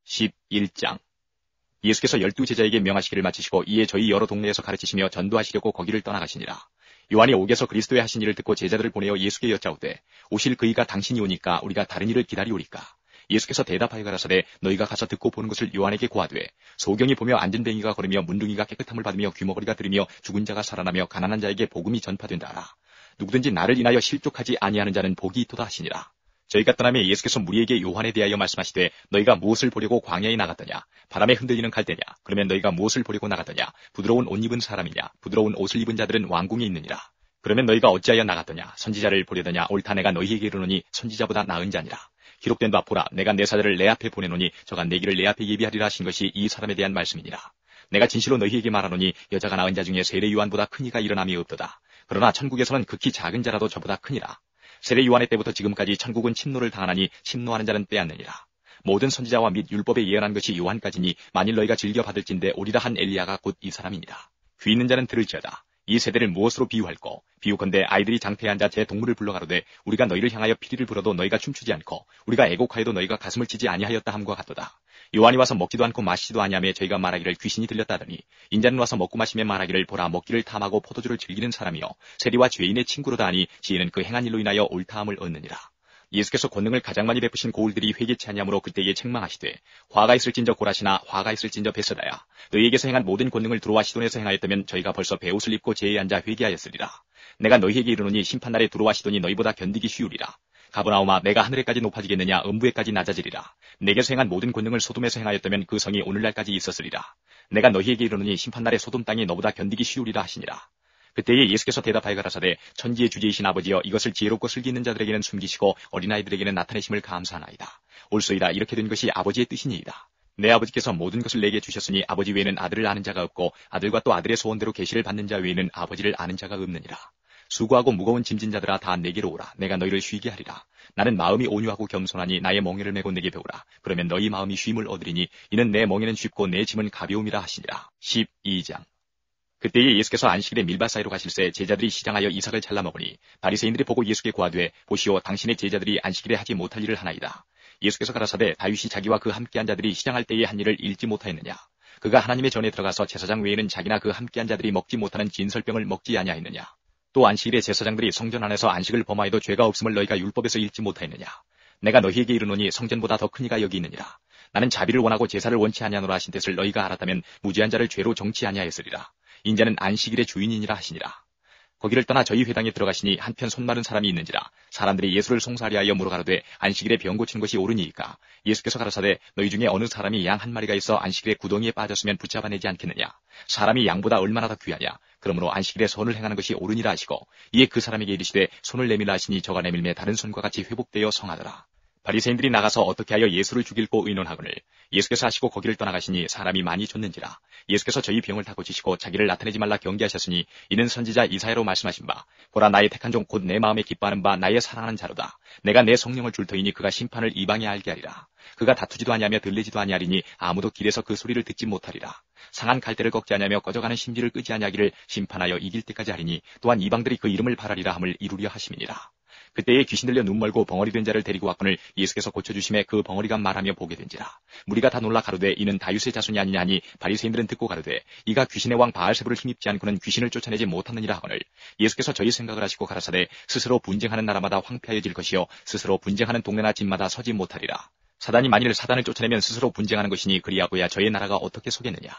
11장. 예수께서 12제자에게 명하시기를 마치시고 이에 저희 여러 동네에서 가르치시며 전도하시려고 거기를 떠나가시니라. 요한이 옥에서 그리스도의 하신 일을 듣고 제자들을 보내어 예수께 여짜오되 오실 그이가 당신이 오니까 우리가 다른 일을 기다리오리까. 예수께서 대답하여 가라사대 너희가 가서 듣고 보는 것을 요한에게 고하되 소경이 보며 앉은 뱅이가 걸으며 문둥이가 깨끗함을 받으며 귀머거리가 들으며 죽은 자가 살아나며 가난한 자에게 복음이 전파된다 하라. 누구든지 나를 인하여 실족하지 아니하는 자는 복이 있도다 하시니라. 저희가 떠나며 예수께서 무리에게 요한에 대하여 말씀하시되 너희가 무엇을 보려고 광야에 나갔더냐. 바람에 흔들리는 갈대냐. 그러면 너희가 무엇을 보려고 나갔더냐. 부드러운 옷 입은 사람이냐. 부드러운 옷을 입은 자들은 왕궁에 있느니라. 그러면 너희가 어찌하여 나갔더냐. 선지자를 보려더냐. 옳다 내가 너희에게 이르노니 선지자보다 나은 자니라. 기록된 바 보라 내가 내 사자를 내 앞에 보내노니 저가 내 길을 내 앞에 예비하리라 하신 것이 이 사람에 대한 말씀이니라. 내가 진실로 너희에게 말하노니 여자가 낳은 자 중에 세례 요한보다 큰 이가 일어남이 없도다. 그러나 천국에서는 극히 작은 자라도 저보다 크니라. 세례 요한의 때부터 지금까지 천국은 침노를 당하나니 침노하는 자는 빼앗느니라. 모든 선지자와 및 율법에 예언한 것이 요한까지니 만일 너희가 즐겨 받을진대 오리라 한 엘리야가 곧 이 사람이니라. 귀 있는 자는 들을지어다. 이 세대를 무엇으로 비유할꼬? 비유컨대 아이들이 장태에 앉아 제 동물을 불러가로되 우리가 너희를 향하여 피리를 불어도 너희가 춤추지 않고 우리가 애곡하여도 너희가 가슴을 치지 아니하였다 함과 같도다. 요한이 와서 먹지도 않고 마시지도 아니하며 저희가 말하기를 귀신이 들렸다 하더니 인자는 와서 먹고 마시며 말하기를 보라 먹기를 탐하고 포도주를 즐기는 사람이요 세리와 죄인의 친구로다 하니 지혜는 그 행한 일로 인하여 옳다함을 얻느니라. 예수께서 권능을 가장 많이 베푸신 고울들이 회개치 아니하므로 그때에 책망하시되 화가 있을진저 고라시나 화가 있을진저 베세다야 너희에게서 행한 모든 권능을 두로와 시돈에서 행하였다면 저희가 벌써 베옷을 입고 제에 앉아 회개하였으리라. 내가 너희에게 이르노니 심판날에 두로와 시돈이 너희보다 견디기 쉬우리라. 가버나움아 내가 하늘에까지 높아지겠느냐 음부에까지 낮아지리라. 내게서 행한 모든 권능을 소돔에서 행하였다면 그 성이 오늘날까지 있었으리라. 내가 너희에게 이르노니 심판날에 소돔 땅이 너보다 견디기 쉬우리라 하시니라. 그때에 예수께서 대답하여 가라사대 천지의 주제이신 아버지여 이것을 지혜롭고 슬기 있는 자들에게는 숨기시고 어린아이들에게는 나타내심을 감사하나이다. 옳소이다 이렇게 된 것이 아버지의 뜻이니이다. 내 아버지께서 모든 것을 내게 주셨으니 아버지 외에는 아들을 아는 자가 없고 아들과 또 아들의 소원대로 계시를 받는 자 외에는 아버지를 아는 자가 없느니라. 수고하고 무거운 짐진 자들아 다 내게로 오라. 내가 너희를 쉬게 하리라. 나는 마음이 온유하고 겸손하니 나의 멍에를 메고 내게 배우라. 그러면 너희 마음이 쉼을 얻으리니 이는 내 멍에는 쉽고 내 짐은 가벼움이라 하시니라. 12장. 그때에 예수께서 안식일에 밀밭 사이로 가실새 제자들이 시장하여 이삭을 잘라 먹으니 바리새인들이 보고 예수께 고하되 보시오 당신의 제자들이 안식일에 하지 못할 일을 하나이다. 예수께서 가라사대 다윗이 자기와 그 함께한 자들이 시장할 때에 한 일을 잃지 못하였느냐. 그가 하나님의 전에 들어가서 제사장 외에는 자기나 그 함께한 자들이 먹지 못하는 진설병을 먹지 아니하였느냐. 또 안식일에 제사장들이 성전 안에서 안식을 범하여도 죄가 없음을 너희가 율법에서 읽지 못하였느냐. 내가 너희에게 이르노니 성전보다 더 큰 이가 여기 있느니라. 나는 자비를 원하고 제사를 원치 아니하노라 하신 뜻을 너희가 알았다면 무죄한 자를 죄로 정치 아니하였으리라. 인자는 안식일의 주인이니라 하시니라. 거기를 떠나 저희 회당에 들어가시니 한편 손마른 사람이 있는지라. 사람들이 예수를 송사리하여 물어가로되 안식일에 병 고치는 것이 옳으니이까. 예수께서 가라사대 너희 중에 어느 사람이 양 한 마리가 있어 안식일에 구덩이에 빠졌으면 붙잡아내지 않겠느냐. 사람이 양보다 얼마나 더 귀하냐. 그러므로 안식일에 선을 행하는 것이 옳으니라 하시고 이에 그 사람에게 이르시되 손을 내밀라 하시니 저가 내밀매 다른 손과 같이 회복되어 성하더라. 바리새인들이 나가서 어떻게 하여 예수를 죽일고 의논하거늘 예수께서 하시고 거기를 떠나가시니 사람이 많이 줬는지라. 예수께서 저희 병을 다 고치시고 자기를 나타내지 말라 경계하셨으니 이는 선지자 이사야로 말씀하신 바 보라 나의 택한 종 곧 내 마음에 기뻐하는 바 나의 사랑하는 자로다. 내가 내 성령을 줄 터이니 그가 심판을 이방에 알게 하리라. 그가 다투지도 아니하며 들리지도 아니하리니 아무도 길에서 그 소리를 듣지 못하리라. 상한 갈대를 꺾지 아니하며 꺼져가는 심지를 끄지 아니하기를 심판하여 이길 때까지 하리니 또한 이방들이 그 이름을 바라리라 함을 이루려 하심이니라. 그때에 귀신 들려 눈 멀고 벙어리 된 자를 데리고 왔거늘 예수께서 고쳐주심에 그 벙어리가 말하며 보게 된지라. 무리가 다 놀라 가로되 이는 다윗의 자손이 아니냐 하니 바리새인들은 듣고 가로되 이가 귀신의 왕 바알세부를 힘입지 않고는 귀신을 쫓아내지 못하느니라 하거늘 예수께서 저희 생각을 하시고 가라사대 스스로 분쟁하는 나라마다 황폐하여질 것이요 스스로 분쟁하는 동네나 집마다 서지 못하리라. 사단이 만일 사단을 쫓아내면 스스로 분쟁하는 것이니 그리하고야 저의 나라가 어떻게 서겠느냐.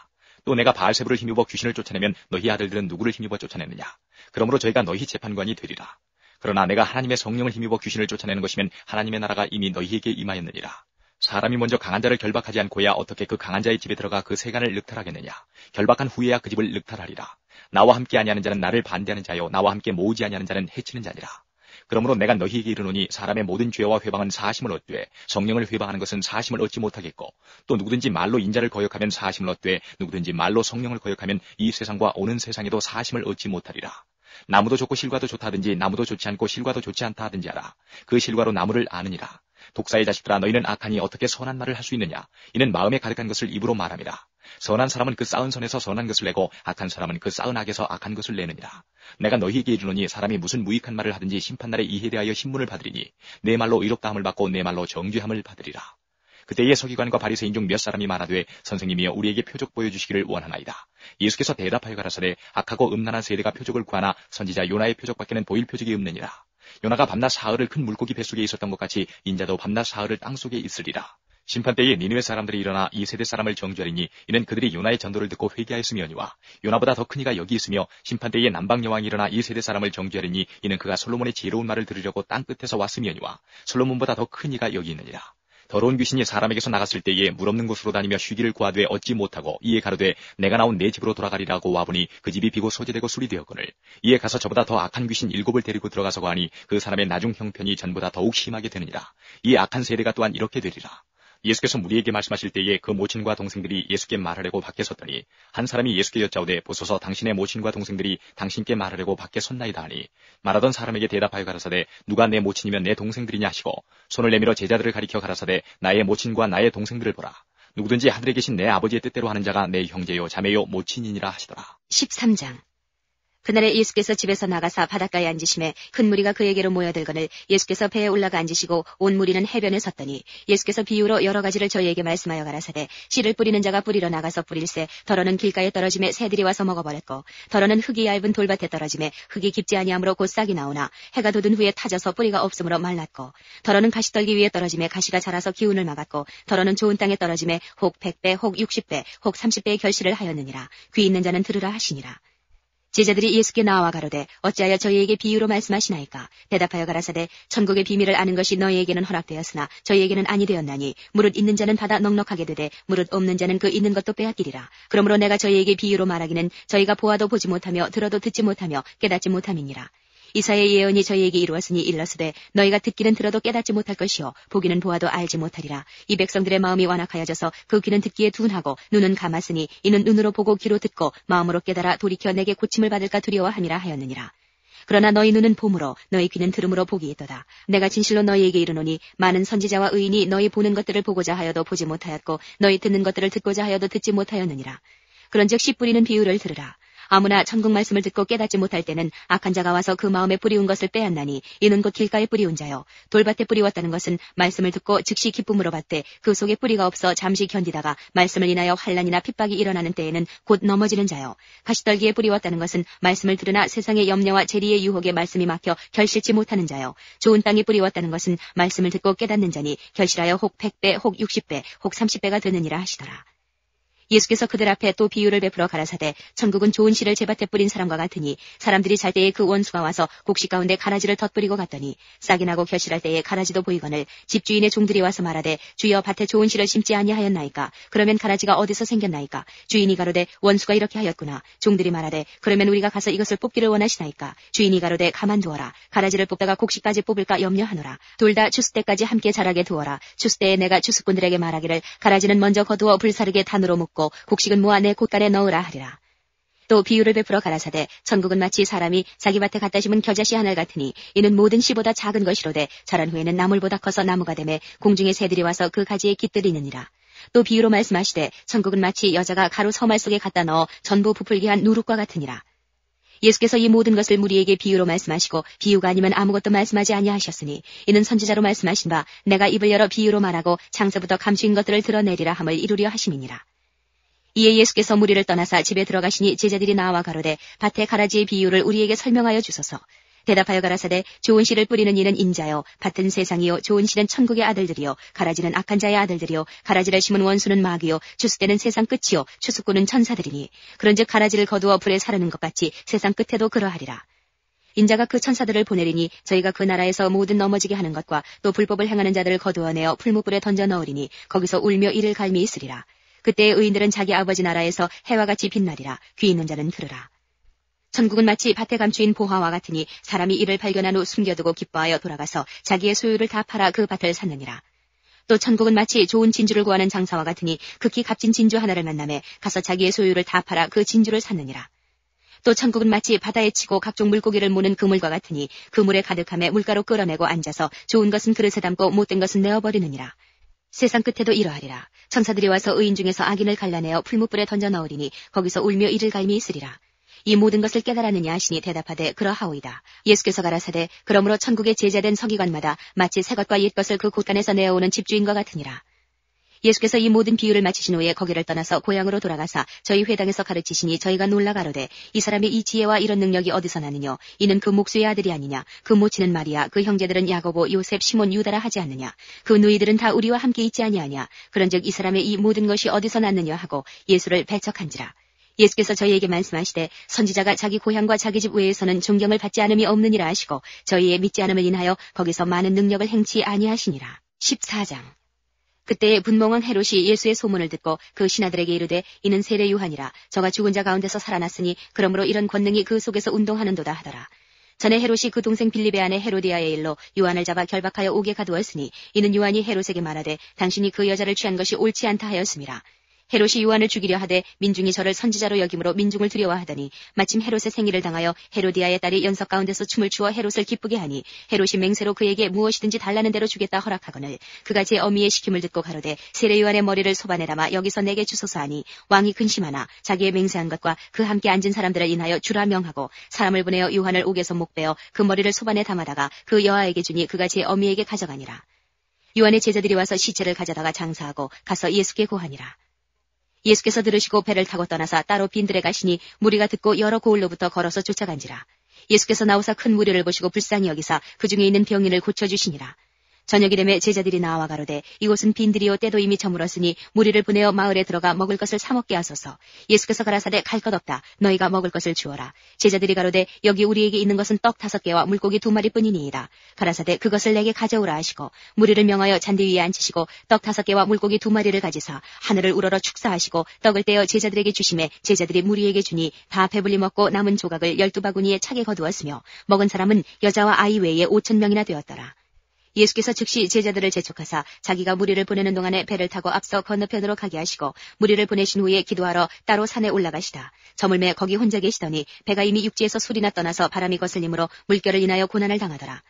또 내가 바알세부를 힘입어 귀신을 쫓아내면 너희 아들들은 누구를 힘입어 쫓아내느냐. 그러므로 저희가 너희 재판관이 되리라. 그러나 내가 하나님의 성령을 힘입어 귀신을 쫓아내는 것이면 하나님의 나라가 이미 너희에게 임하였느니라. 사람이 먼저 강한 자를 결박하지 않고야 어떻게 그 강한 자의 집에 들어가 그 세간을 늑탈하겠느냐. 결박한 후에야 그 집을 늑탈하리라. 나와 함께 아니하는 자는 나를 반대하는 자요 나와 함께 모으지 아니하는 자는 해치는 자니라. 그러므로 내가 너희에게 이르노니 사람의 모든 죄와 회방은 사하심을 얻되 성령을 회방하는 것은 사하심을 얻지 못하겠고 또 누구든지 말로 인자를 거역하면 사하심을 얻되 누구든지 말로 성령을 거역하면 이 세상과 오는 세상에도 사하심을 얻지 못하리라. 나무도 좋고 실과도 좋다 하든지 나무도 좋지 않고 실과도 좋지 않다 하든지 하라. 그 실과로 나무를 아느니라. 독사의 자식들아 너희는 악하니 어떻게 선한 말을 할 수 있느냐. 이는 마음에 가득한 것을 입으로 말함이라. 선한 사람은 그 쌓은 선에서 선한 것을 내고 악한 사람은 그 쌓은 악에서 악한 것을 내느니라. 내가 너희에게 이르노니 사람이 무슨 무익한 말을 하든지 심판날에 이에 대하여 신문을 받으리니 내 말로 의롭다함을 받고 내 말로 정죄함을 받으리라. 그때의 서기관과 바리새인 중 몇 사람이 말하되 선생님이여 우리에게 표적 보여주시기를 원하나이다. 예수께서 대답하여 가라사대 악하고 음란한 세대가 표적을 구하나 선지자 요나의 표적밖에는 보일 표적이 없느니라. 요나가 밤낮 사흘을 큰 물고기 뱃속에 있었던 것 같이 인자도 밤낮 사흘을 땅속에 있으리라. 심판때에 니느웨 사람들이 일어나 이 세대 사람을 정죄하리니 이는 그들이 요나의 전도를 듣고 회개하였음이오니와 요나보다 더 큰 이가 여기 있으며 심판때에 남방 여왕이 일어나 이 세대 사람을 정죄하리니 이는 그가 솔로몬의 지혜로운 말을 들으려고 땅 끝에서 왔음이오니와 솔로몬보다 더 큰 이가 여기 있느니라. 더러운 귀신이 사람에게서 나갔을 때에 물 없는 곳으로 다니며 쉬기를 구하되 얻지 못하고 이에 가로되 내가 나온 내 집으로 돌아가리라고 와보니 그 집이 비고 소재되고 술이 되었거늘 이에 가서 저보다 더 악한 귀신 7을 데리고 들어가서 거하니 그 사람의 나중 형편이 전보다 더욱 심하게 되느니라. 이 악한 세대가 또한 이렇게 되리라. 예수께서 무리에게 말씀하실 때에 그 모친과 동생들이 예수께 말하려고 밖에 섰더니 한 사람이 예수께 여짜오되 보소서 당신의 모친과 동생들이 당신께 말하려고 밖에 섰나이다 하니 말하던 사람에게 대답하여 가라사대 누가 내 모친이면 내 동생들이냐 하시고 손을 내밀어 제자들을 가리켜 가라사대 나의 모친과 나의 동생들을 보라. 누구든지 하늘에 계신 내 아버지의 뜻대로 하는 자가 내 형제요 자매요 모친이니라 하시더라. 13장. 그날에 예수께서 집에서 나가사 바닷가에 앉으심에 큰 무리가 그에게로 모여들거늘 예수께서 배에 올라가 앉으시고 온 무리는 해변에 섰더니 예수께서 비유로 여러 가지를 저희에게 말씀하여 가라사대 씨를 뿌리는 자가 뿌리러 나가서 뿌릴새 더러는 길가에 떨어짐에 새들이 와서 먹어버렸고 더러는 흙이 얇은 돌밭에 떨어짐에 흙이 깊지 아니하므로 곧 싹이 나오나 해가 돋은 후에 타져서 뿌리가 없으므로 말랐고 더러는 가시떨기 위에 떨어짐에 가시가 자라서 기운을 막았고 더러는 좋은 땅에 떨어짐에 혹 100배 혹 60배 혹 30배의 결실을 하였느니라. 귀 있는 자는 들으라 하시니라. 제자들이 예수께 나와 가로되 어찌하여 저희에게 비유로 말씀하시나이까? 대답하여 가라사대 천국의 비밀을 아는 것이 너희에게는 허락되었으나 저희에게는 아니 되었나니 무릇 있는 자는 받아 넉넉하게 되되 무릇 없는 자는 그 있는 것도 빼앗기리라. 그러므로 내가 저희에게 비유로 말하기는 저희가 보아도 보지 못하며 들어도 듣지 못하며 깨닫지 못함이니라. 이사야의 예언이 저희에게 이루었으니 일러스되 너희가 듣기는 들어도 깨닫지 못할 것이요 보기는 보아도 알지 못하리라. 이 백성들의 마음이 완악하여져서 그 귀는 듣기에 둔하고 눈은 감았으니 이는 눈으로 보고 귀로 듣고 마음으로 깨달아 돌이켜 내게 고침을 받을까 두려워함이라 하였느니라. 그러나 너희 눈은 봄으로 너희 귀는 들음으로 복이 있도다. 내가 진실로 너희에게 이르노니 많은 선지자와 의인이 너희 보는 것들을 보고자 하여도 보지 못하였고 너희 듣는 것들을 듣고자 하여도 듣지 못하였느니라. 그런즉 씨 뿌리는 비유를 들으라. 아무나 천국 말씀을 듣고 깨닫지 못할 때는 악한 자가 와서 그 마음에 뿌리운 것을 빼앗나니 이는 곧 길가에 뿌리운 자요 돌밭에 뿌리웠다는 것은 말씀을 듣고 즉시 기쁨으로 받되 그 속에 뿌리가 없어 잠시 견디다가 말씀을 인하여 환난이나 핍박이 일어나는 때에는 곧 넘어지는 자요 가시떨기에 뿌리웠다는 것은 말씀을 들으나 세상의 염려와 재리의 유혹에 말씀이 막혀 결실치 못하는 자요 좋은 땅에 뿌리웠다는 것은 말씀을 듣고 깨닫는 자니 결실하여 혹 100배 혹 60배 혹 30배가 되느니라 하시더라. 예수께서 그들 앞에 또 비유를 베풀어 가라사대 천국은 좋은 씨를 제밭에 뿌린 사람과 같으니 사람들이 잘 때에 그 원수가 와서 곡식 가운데 가라지를 덧뿌리고 갔더니 싹이 나고 결실할 때에 가라지도 보이거늘 집주인의 종들이 와서 말하되 주여 밭에 좋은 씨를 심지 아니하였나이까? 그러면 가라지가 어디서 생겼나이까? 주인이 가로되 원수가 이렇게 하였구나. 종들이 말하되 그러면 우리가 가서 이것을 뽑기를 원하시나이까? 주인이 가로되 가만두어라. 가라지를 뽑다가 곡식까지 뽑을까 염려하노라. 둘 다 추수 때까지 함께 자라게 두어라. 추수 때에 내가 추수꾼들에게 말하기를 가라지는 먼저 거두어 불사르게 단으로 묶고 곡식은 모아 내 곳간에 넣으라 하리라. 또 비유를 베풀어 가라사대 천국은 마치 사람이 자기 밭에 갖다 심은 겨자씨 하나 같으니 이는 모든 씨보다 작은 것이로되 자란 후에는 나물보다 커서 나무가 되매 공중의 새들이 와서 그 가지에 깃들이느니라. 또 비유로 말씀하시되 천국은 마치 여자가 가루 서말 속에 갖다 넣어 전부 부풀게 한 누룩과 같으니라. 예수께서 이 모든 것을 무리에게 비유로 말씀하시고 비유가 아니면 아무것도 말씀하지 아니하셨으니 이는 선지자로 말씀하신 바 내가 입을 열어 비유로 말하고 창세부터 감추인 것들을 드러내리라 함을 이루려 하심이니라. 이에 예수께서 무리를 떠나사 집에 들어가시니 제자들이 나와 가로되 밭의 가라지의 비유를 우리에게 설명하여 주소서. 대답하여 가라사대 좋은 씨를 뿌리는 이는 인자요 밭은 세상이요 좋은 씨는 천국의 아들들이요 가라지는 악한 자의 아들들이요 가라지를 심은 원수는 마귀요 추수 때는 세상 끝이요 추수꾼은 천사들이니 그런즉 가라지를 거두어 불에 사르는 것 같이 세상 끝에도 그러하리라. 인자가 그 천사들을 보내리니 저희가 그 나라에서 모든 넘어지게 하는 것과 또 불법을 행하는 자들을 거두어내어 풀무불에 던져 넣으리니 거기서 울며 이를 갈미 있으리라. 그때의 의인들은 자기 아버지 나라에서 해와 같이 빛나리라. 귀 있는 자는 들으라. 천국은 마치 밭에 감추인 보화와 같으니 사람이 이를 발견한 후 숨겨두고 기뻐하여 돌아가서 자기의 소유를 다 팔아 그 밭을 샀느니라. 또 천국은 마치 좋은 진주를 구하는 장사와 같으니 극히 값진 진주 하나를 만나매 가서 자기의 소유를 다 팔아 그 진주를 샀느니라. 또 천국은 마치 바다에 치고 각종 물고기를 모는 그물과 같으니 그물에 가득함에 물가로 끌어내고 앉아서 좋은 것은 그릇에 담고 못된 것은 내어버리느니라. 세상 끝에도 이러하리라. 천사들이 와서 의인 중에서 악인을 갈라내어 풀무불에 던져 넣으리니 거기서 울며 이를 갈미 있으리라. 이 모든 것을 깨달았느냐 하시니 대답하되 그러하오이다. 예수께서 가라사대 그러므로 천국의 제자된 서기관마다 마치 새것과 옛것을 그 곳간에서 내어오는 집주인과 같으니라. 예수께서 이 모든 비유를 마치신 후에 거기를 떠나서 고향으로 돌아가사 저희 회당에서 가르치시니 저희가 놀라 가로되 이 사람의 이 지혜와 이런 능력이 어디서 나느냐? 이는 그 목수의 아들이 아니냐? 그 모치는 마리아, 그 형제들은 야고보, 요셉, 시몬, 유다라 하지 않느냐? 그 누이들은 다 우리와 함께 있지 아니하냐? 그런즉 이 사람의 이 모든 것이 어디서 났느냐 하고 예수를 배척한지라. 예수께서 저희에게 말씀하시되 선지자가 자기 고향과 자기 집 외에서는 존경을 받지 않음이 없느니라 하시고 저희의 믿지 않음을 인하여 거기서 많은 능력을 행치 아니하시니라. 14장. 그때에 분몽왕 헤롯이 예수의 소문을 듣고 그 신하들에게 이르되 이는 세례 요한이라. 저가 죽은 자 가운데서 살아났으니 그러므로 이런 권능이 그 속에서 운동하는도다 하더라. 전에 헤롯이 그 동생 빌립의 아내 헤로디아의 일로 요한을 잡아 결박하여 옥에 가두었으니 이는 요한이 헤롯에게 말하되 당신이 그 여자를 취한 것이 옳지 않다 하였음이라. 헤롯이 요한을 죽이려 하되 민중이 저를 선지자로 여김으로 민중을 두려워하더니 마침 헤롯의 생일을 당하여 헤로디아의 딸이 연석 가운데서 춤을 추어 헤롯을 기쁘게 하니 헤롯이 맹세로 그에게 무엇이든지 달라는 대로 주겠다 허락하거늘 그가 제 어미의 시킴을 듣고 가로되 세례 요한의 머리를 소반에 담아 여기서 내게 주소서 하니 왕이 근심하나 자기의 맹세한 것과 그 함께 앉은 사람들을 인하여 주라 명하고 사람을 보내어 요한을 옥에서 목베어 그 머리를 소반에 담아다가 그 여아에게 주니 그가 제 어미에게 가져가니라. 요한의 제자들이 와서 시체를 가져다가 장사하고 가서 예수께 고하니라. 예수께서 들으시고 배를 타고 떠나사 따로 빈들에 가시니 무리가 듣고 여러 고을로부터 걸어서 쫓아간지라. 예수께서 나오사 큰 무리를 보시고 불쌍히 여기사 그 중에 있는 병인을 고쳐주시니라. 저녁이 되매 제자들이 나와 가로되 이곳은 빈들이요 때도 이미 저물었으니 무리를 보내어 마을에 들어가 먹을 것을 사 먹게 하소서. 예수께서 가라사대 갈 것 없다. 너희가 먹을 것을 주어라. 제자들이 가로되 여기 우리에게 있는 것은 떡 5개와 물고기 2마리뿐이니이다. 가라사대 그것을 내게 가져오라 하시고 무리를 명하여 잔디 위에 앉히시고 떡 5개와 물고기 2마리를 가지사 하늘을 우러러 축사하시고 떡을 떼어 제자들에게 주시매 제자들이 무리에게 주니 다 배불리 먹고 남은 조각을 12바구니에 차게 거두었으며 먹은 사람은 여자와 아이 외에 5,000명이나 되었더라. 예수께서 즉시 제자들을 재촉하사 자기가 무리를 보내는 동안에 배를 타고 앞서 건너편으로 가게 하시고 무리를 보내신 후에 기도하러 따로 산에 올라가시다. 저물매 거기 혼자 계시더니 배가 이미 육지에서 술이나 떠나서 바람이 거슬림으로 물결을 인하여 고난을 당하더라.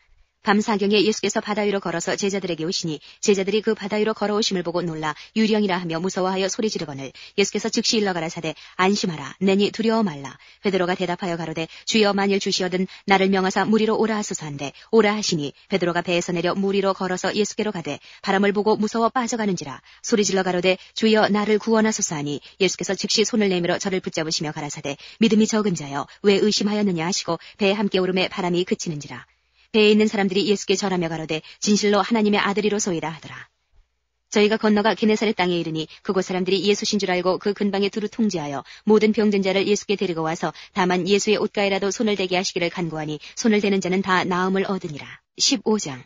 밤 사경에 예수께서 바다 위로 걸어서 제자들에게 오시니 제자들이 그 바다 위로 걸어오심을 보고 놀라 유령이라 하며 무서워하여 소리 지르거늘 예수께서 즉시 일러 가라사대 안심하라 내니 두려워 말라. 베드로가 대답하여 가로되 주여 만일 주시어든 나를 명하사 물 위로 오라 하소서 한데 오라 하시니 베드로가 배에서 내려 물 위로 걸어서 예수께로 가되 바람을 보고 무서워 빠져가는지라. 소리 질러 가로되 주여 나를 구원하소서 하니 예수께서 즉시 손을 내밀어 저를 붙잡으시며 가라사대 믿음이 적은 자여 왜 의심하였느냐 하시고 배에 함께 오름에 바람이 그치는지라. 배에 있는 사람들이 예수께 절하며 가로되 진실로 하나님의 아들이로소이다 하더라. 저희가 건너가 게네사렛 땅에 이르니 그곳 사람들이 예수신 줄 알고 그 근방에 두루 통제하여 모든 병든 자를 예수께 데리고 와서 다만 예수의 옷가에라도 손을 대게 하시기를 간구하니 손을 대는 자는 다 나음을 얻으니라. 15장.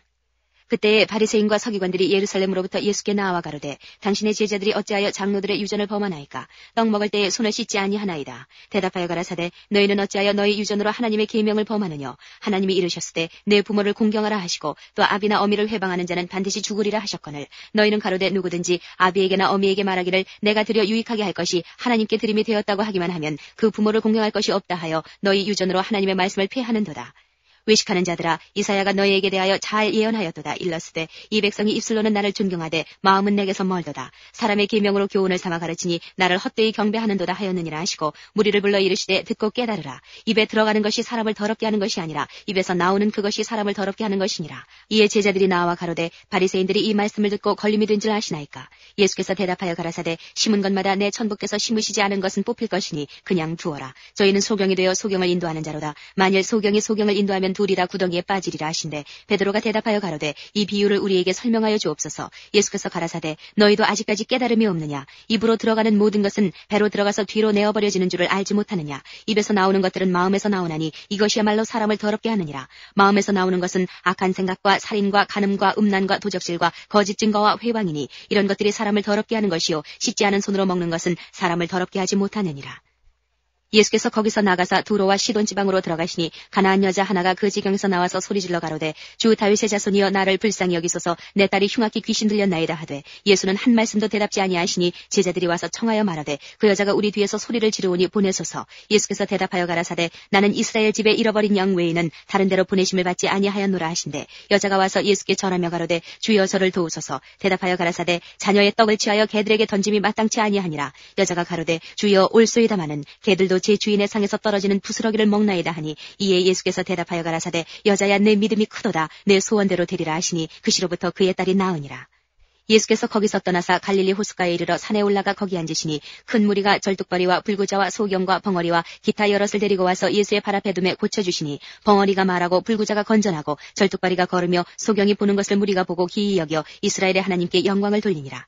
그때에 바리새인과 서기관들이 예루살렘으로부터 예수께 나와 가로되 당신의 제자들이 어찌하여 장로들의 유전을 범하나이까? 떡 먹을 때에 손을 씻지 아니하나이다. 대답하여 가라사대 너희는 어찌하여 너희 유전으로 하나님의 계명을 범하느냐? 하나님이 이르셨을 때 내 부모를 공경하라 하시고 또 아비나 어미를 회방하는 자는 반드시 죽으리라 하셨거늘 너희는 가로되 누구든지 아비에게나 어미에게 말하기를 내가 드려 유익하게 할 것이 하나님께 드림이 되었다고 하기만 하면 그 부모를 공경할 것이 없다 하여 너희 유전으로 하나님의 말씀을 폐하는도다. 외식하는 자들아 이사야가 너희에게 대하여 잘 예언하였도다. 일렀으되 이 백성이 입술로는 나를 존경하되 마음은 내게서 멀도다. 사람의 계명으로 교훈을 삼아 가르치니 나를 헛되이 경배하는도다 하였느니라 하시고 무리를 불러 이르시되 듣고 깨달으라. 입에 들어가는 것이 사람을 더럽게 하는 것이 아니라 입에서 나오는 그것이 사람을 더럽게 하는 것이니라. 이에 제자들이 나와 가로되 바리새인들이 이 말씀을 듣고 걸림이 된 줄 아시나이까? 예수께서 대답하여 가라사대 심은 것마다 내 천부께서 심으시지 않은 것은 뽑힐 것이니 그냥 두어라. 저희는 소경이 되어 소경을 인도하는 자로다. 만일 소경이 소경을 인도하면 둘이 다 구덩이에 빠지리라 하신대 베드로가 대답하여 가로되 이 비유를 우리에게 설명하여 주옵소서. 예수께서 가라사대 너희도 아직까지 깨달음이 없느냐? 입으로 들어가는 모든 것은 배로 들어가서 뒤로 내어버려지는 줄을 알지 못하느냐? 입에서 나오는 것들은 마음에서 나오나니 이것이야말로 사람을 더럽게 하느니라. 마음에서 나오는 것은 악한 생각과 살인과 간음과 음란과 도적질과 거짓 증거와 회방이니 이런 것들이 사람을 더럽게 하는 것이요 씻지 않은 손으로 먹는 것은 사람을 더럽게 하지 못하느니라. 예수께서 거기서 나가사 두로와 시돈 지방으로 들어가시니 가나안 여자 하나가 그 지경에서 나와서 소리질러 가로되 주 다윗의 자손이여 나를 불쌍히 여기소서 내 딸이 흉악히 귀신 들렸나이다 하되 예수는 한 말씀도 대답지 아니하시니 제자들이 와서 청하여 말하되 그 여자가 우리 뒤에서 소리를 지르오니 보내소서. 예수께서 대답하여 가라사대 나는 이스라엘 집에 잃어버린 양 외에는 다른 데로 보내심을 받지 아니하였노라 하신대 여자가 와서 예수께 전하며 가로되 주여 저를 도우소서. 대답하여 가라사대 자녀의 떡을 취하여 개들에게 던짐이 마땅치 아니하니라. 여자가 가로되 주여 올소이다마는 개들도 제 주인의 상에서 떨어지는 부스러기를 먹나이다 하니 이에 예수께서 대답하여 가라사대 여자야 내 믿음이 크도다. 내 소원대로 되리라 하시니 그 시로부터 그의 딸이 나으니라. 예수께서 거기서 떠나사 갈릴리 호숫가에 이르러 산에 올라가 거기 앉으시니 큰 무리가 절뚝발이와 불구자와 소경과 벙어리와 기타 여럿을 데리고 와서 예수의 발 앞에 두매 고쳐주시니 벙어리가 말하고 불구자가 건전하고 절뚝발이가 걸으며 소경이 보는 것을 무리가 보고 기이 여겨 이스라엘의 하나님께 영광을 돌리니라.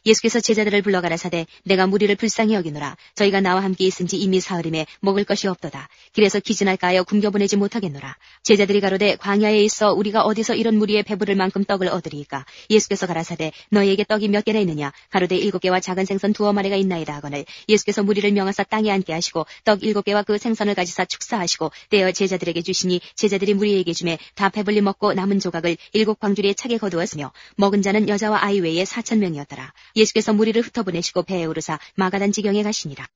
예수께서 제자들을 불러 가라사대 내가 무리를 불쌍히 여기노라. 저희가 나와 함께 있은지 이미 사흘임에 먹을 것이 없도다. 길에서 기진할까 하여 굶겨보내지 못하겠노라. 제자들이 가로되 광야에 있어 우리가 어디서 이런 무리의 배부를 만큼 떡을 얻으리이까. 예수께서 가라사대 너희에게 떡이 몇 개나 있느냐. 가로되 7개와 작은 생선 2어마리가 있나이다 하거늘 예수께서 무리를 명하사 땅에 앉게 하시고 떡 7개와 그 생선을 가지사 축사하시고 떼어 제자들에게 주시니 제자들이 무리에게 주매 다 배불리 먹고 남은 조각을 7광주리에 차게 거두었으며 먹은 자는 여자와 아이 외에 4,000명이었더라. 예수께서 무리를 흩어보내시고 배에 오르사 마가단 지경에 가시니라.